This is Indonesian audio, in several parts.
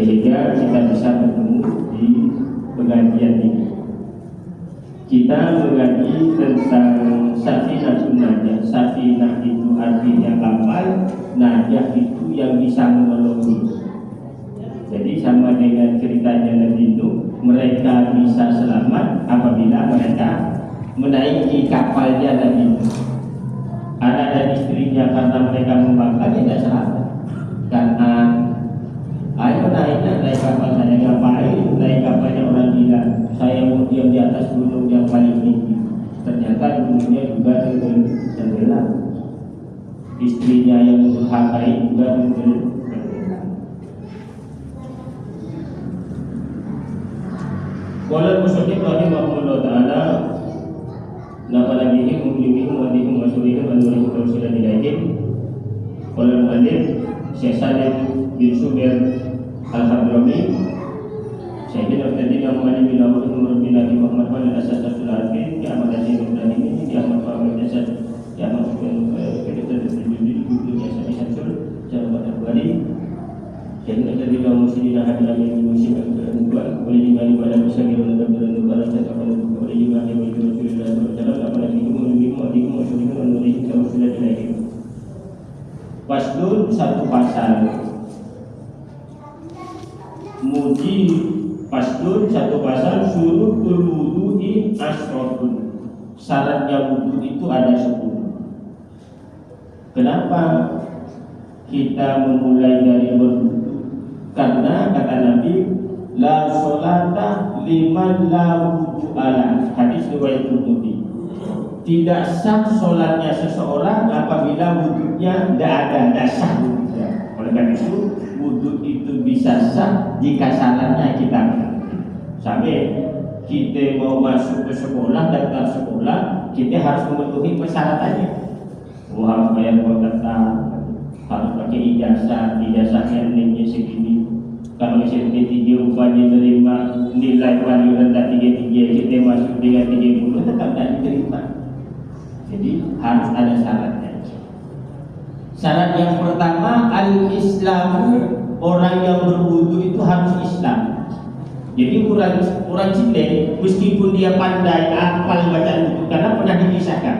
sehingga kita bisa bertemu di pengajian ini. Kita mengaji tentang safinah najah. Safinah itu artinya kapal, najah itu yang bisa menolongi. Jadi sama dengan ceritanya Nabi Nuh, mereka bisa selamat apabila mereka menaiki kapalnya Nabi Nuh. Anak dan istrinya karena mereka membakar tidak selamat. Karena ayo naik kapal saya, ngapain naik kapalnya orang gila? Saya mau diam di atas gunung yang paling tinggi. Ternyata gunungnya juga tenggelam. Istrinya yang menghargai juga tenggelam. Qala musannif rahimahullah ta'ala nafala bihim muslimihim wa bihim masulihim wa nurihim tawsilan ilaihim. Qala mu'allif Syekh Salim bin Subair Al-Hadrami Sayyidina Al-Tadina Mu'alim bin Awad Umar bin Nabi Muhammad wa al-Asasatul Arfin di Ahmad Azim Ibrahim ini di Ahmad Fahmi Jasad di Ahmad Kedekatan Bidul Dunia Sami Samsul Jawa Al-Bari Sayyidina Al-Tadina Musidina Hadrami bin Musim Al-Quran boleh dimani pada Musawi wa Nabi Nubaran Catakan boleh dimani wa Rasulullah SAW apalagi umumim wa dikum wa syurihim wa nurihim tawsilan ilaihim. Paslun satu pasal muji paslun satu pasal syurutul wudu'i asrotun. Syaratnya wudu itu ada 10. Kenapa kita memulai dari berwudu? Karena kata Nabi la sholata liman la wudu'ala. Hadis riwayat Tirmidzi. Tidak sah sholatnya seseorang apabila wudhunya tidak ada sah wudhunya. Oleh karena itu wudhu itu bisa sah jika syaratnya kita sampai kita mau masuk ke sekolah, daftar sekolah, kita harus memenuhi persyaratannya. Harus bayar kuota, harus pakai ijazahnya nilainya segini. Kalau SMP 3 upahnya menerima nilai paling rendah 33, kita masuk dengan 30 tetap tidak diterima. Jadi harus ada syaratnya. Syarat yang pertama al-Islamu, orang yang berwudu itu harus Islam. Jadi orang Cile meskipun dia pandai hafal bacaan wudu karena pernah dikisahkan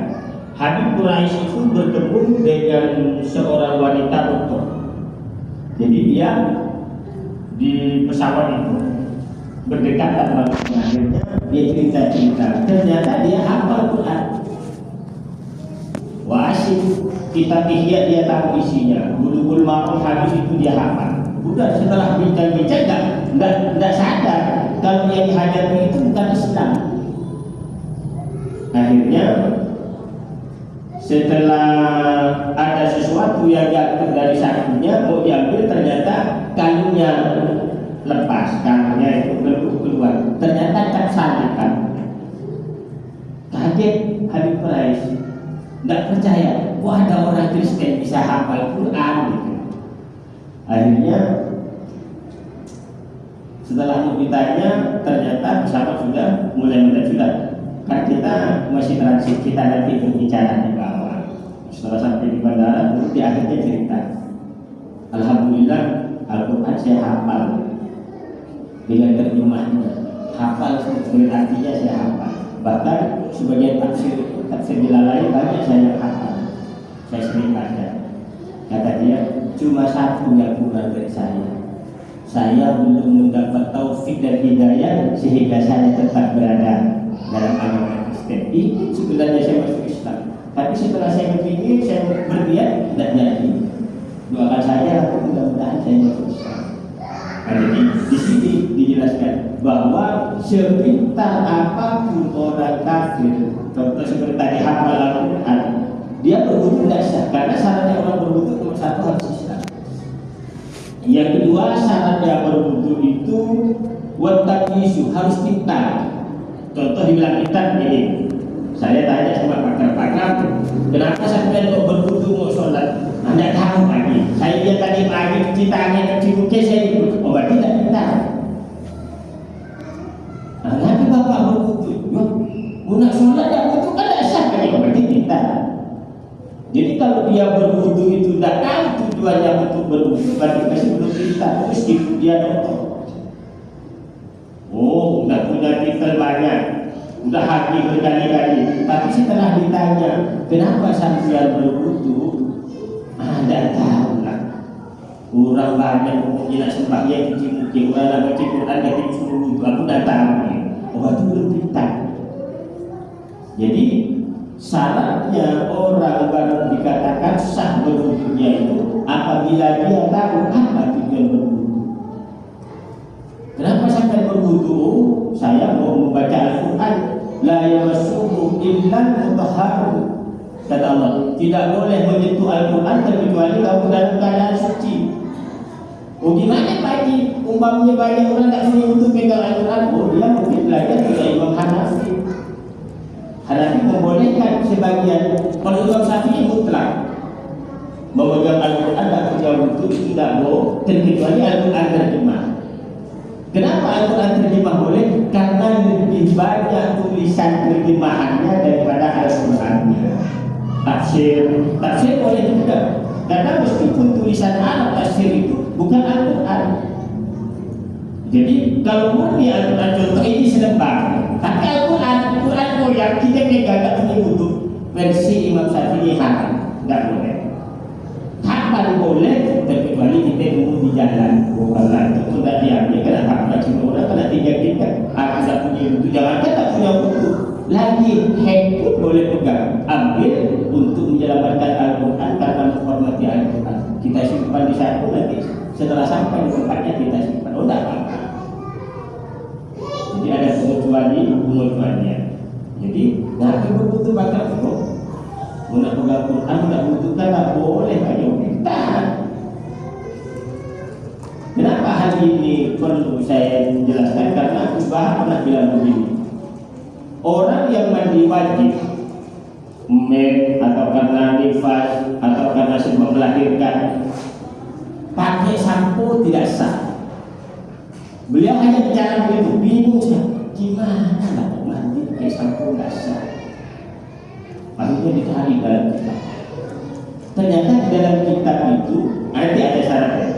Habib Quraisy itu bertemu dengan seorang wanita dokter. Jadi dia di pesawat itu berdekatan akhirnya dia cerita ternyata dia hafal Quran. Wah asyik kitab Ihya dia tahu isinya, Bulughul Maram hadis itu dia hafal. Udah setelah bincang-bincang enggak sadar kalau yang dihadapi itu bukan Islam. Akhirnya setelah ada sesuatu yang jatuh dari sakunya mau diambil, ternyata kalungnya lepas, kalungnya itu keluar. Ternyata cap salib. Kaget Habib Quraisy, nggak percaya, wah ada orang Kristen bisa hafal Quran gitu. Akhirnya setelah mau ditanya, ternyata pesawat sudah mulai mendarat. Kan kita masih transit, kita nanti berbicara di bawah. Setelah sampai di bandara, di akhirnya cerita, alhamdulillah Al-Quran saya hafal dengan terjemahnya. Hafal artinya saya hafal. Bahkan sebagian tafsir Jalalain banyak saya hafal. Saya sering baca. Kata dia, cuma satu yang kurang dari saya. Saya belum mendapat taufik dan hidayah sehingga saya tetap berada dalam agama Kristen. Ini sebenarnya saya masuk Islam. Tapi setelah saya berpikir, saya berniat tidak jadi. Doakan saya, mudah-mudahan saya masuk Islam. Nah, jadi di sini dijelaskan bahwa sepintar apapun orang kafir, contoh seperti tadi hafal Al-Quran, dia berwudu tidak sah karena syaratnya orang berwudu nomor satu harus Islam. Yang kedua syaratnya berwudu itu wattaqisu, harus pintar. Contoh dibilang pintar ini, saya tanya sama pakar-pakar, kenapa sampai kok berwudu mau sholat? Anda tahu pagi, saya lihat tadi pagi cuci tangan kecil kecil saya ikut, oh berarti tidak pintar. Nah, nanti bapak berwudu, mau nak sholat ya wudu kan tidak sah kan, oh berarti pintar. Jadi kalau dia berwudu itu tidak tahu tujuannya untuk berwudu, berarti masih belum pintar. dia dokter. Oh, udah punya titel banyak, udah haji berkali-kali, tapi setelah ditanya kenapa sampean berwudu, tidak tahu lah. Orang banyak umumnya nak sembahyang cuci muka, orang nak baca Quran kata suruh wudu, aku dah tahu ni. Orang tu belum pintar. Jadi syaratnya orang baru dikatakan sah berwudunya itu apabila dia tahu apa tujuan berwudu. Kenapa sampai berwudu? Saya mau membaca Al-Quran. La yamassuhu illa mutahharun. Kata Allah, tidak boleh menyentuh Al-Quran kecuali kamu dalam keadaan suci. Oh, gimana Pak Haji? Umpamanya banyak orang tak punya untuk pegang Al-Quran. Oh, dia mungkin belajar dari Imam Hanafi. Hanafi membolehkan sebagian. Kalau Imam Syafi'i mutlak memegang Al-Quran tak punya untuk tidak boleh terkecuali Al-Quran terjemah. Kenapa Al-Quran terjemah boleh? Karena lebih banyak tulisan terjemahannya daripada Al-Qurannya. Tafsir boleh juga. Karena meskipun tulisan Arab tafsir itu bukan Al-Quran. Jadi kalau murni Al-Quran contoh ini selembar, tapi Al-Quran yang kita pegang tak punya wudhu, versi Imam Syafi'i haram, tak boleh. Kapan boleh? Terkecuali kita dulu di jalan. Bukanlah itu pun tak diambil. Kenapa? Nak cuma orang kan nak tinggal-tinggal. Aku tak punya wudhu, jangan kan tak punya wudhu. Lagi handphone boleh pegang, ambil untuk menyelamatkan Al-Quran karena menghormati Al-Quran. Kita simpan di sana nanti setelah sampai di tempatnya kita simpan. Oh, tak apa. Jadi ada pengecualiannya. Jadi Nabi berbutuh bakal itu. Nak pegang Quran, nak butuhkan tak boleh kayu kita. Kenapa hal ini perlu saya jelaskan? Karena Ubah pernah bilang begini. Orang yang mandi wajib atau karena nifas atau karena sebab melahirkan pakai sampo tidak sah. Beliau hanya bicara begitu, bingung saya. Gimana nak mandi pakai sampo tidak sah? Akhirnya dicari dalam kitab. Ternyata di dalam kitab itu nanti ada syaratnya.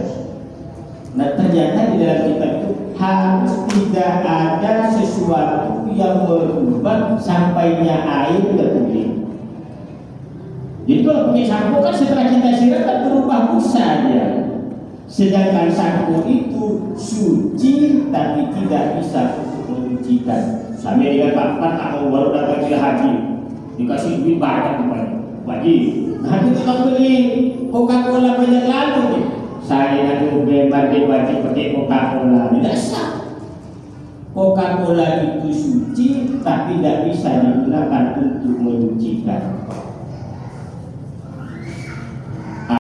Nah, ternyata di dalam kitab itu harus tidak ada sesuatu yang merubah sampainya air ke kulit. Jadi kalau punya sampo kan setelah kita siram kan berubah busa dia. Sedangkan sampo itu suci tapi tidak bisa mencucikan. Sampai dengan Pak atau baru datang ke haji dikasih duit banyak kepada wajib. Nanti kita beli Coca-Cola banyak lalu nih. Saya nak mandi wajib pakai Coca-Cola, tidak sah. Coca-Cola itu suci tapi tidak bisa digunakan untuk mencucikan.